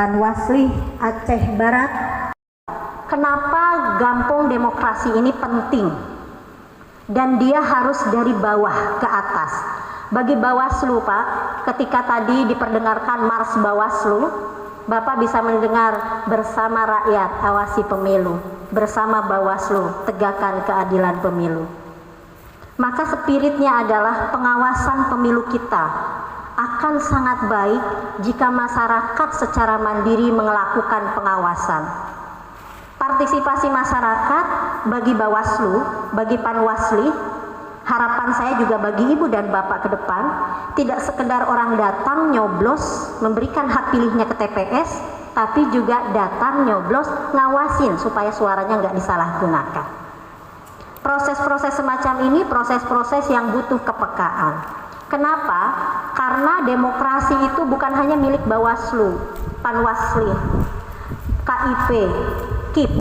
Panwasli Aceh Barat. Kenapa Gampong Demokrasi ini penting? Dan dia harus dari bawah ke atas. Bagi Bawaslu, Pak, ketika tadi diperdengarkan Mars Bawaslu, Bapak bisa mendengar bersama rakyat awasi pemilu, bersama Bawaslu tegakkan keadilan pemilu. Maka spiritnya adalah pengawasan pemilu kita akan sangat baik jika masyarakat secara mandiri melakukan pengawasan. Partisipasi masyarakat bagi Bawaslu, bagi Panwasli, harapan saya juga bagi Ibu dan Bapak ke depan, tidak sekedar orang datang nyoblos, memberikan hak pilihnya ke TPS, tapi juga datang nyoblos, ngawasin supaya suaranya nggak disalahgunakan. Proses-proses semacam ini proses-proses yang butuh kepekaan. Kenapa? Karena demokrasi itu bukan hanya milik Bawaslu, Panwasli, KIP, KIP,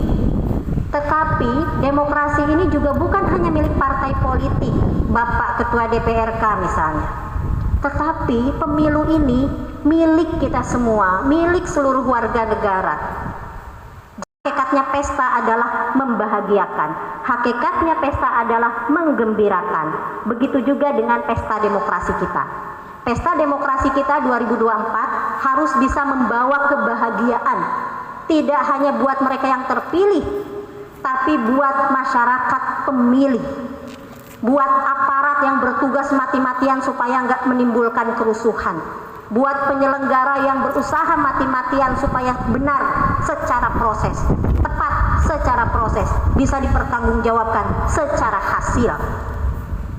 tetapi demokrasi ini juga bukan hanya milik partai politik, Bapak Ketua DPRK misalnya, tetapi pemilu ini milik kita semua, milik seluruh warga negara. Hakikatnya pesta adalah membahagiakan, hakikatnya pesta adalah menggembirakan. Begitu juga dengan pesta demokrasi kita. Pesta demokrasi kita 2024 harus bisa membawa kebahagiaan, tidak hanya buat mereka yang terpilih, tapi buat masyarakat pemilih, buat aparat yang bertugas mati-matian supaya nggak menimbulkan kerusuhan, buat penyelenggara yang berusaha mati-matian supaya benar secara proses, tepat secara proses, bisa dipertanggungjawabkan secara hasil.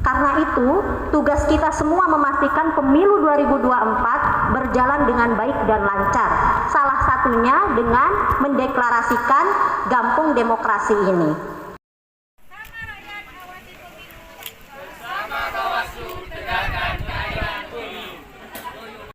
Karena itu, tugas kita semua memastikan pemilu 2024 berjalan dengan baik dan lancar. Salah satunya dengan mendeklarasikan Gampong Demokrasi ini.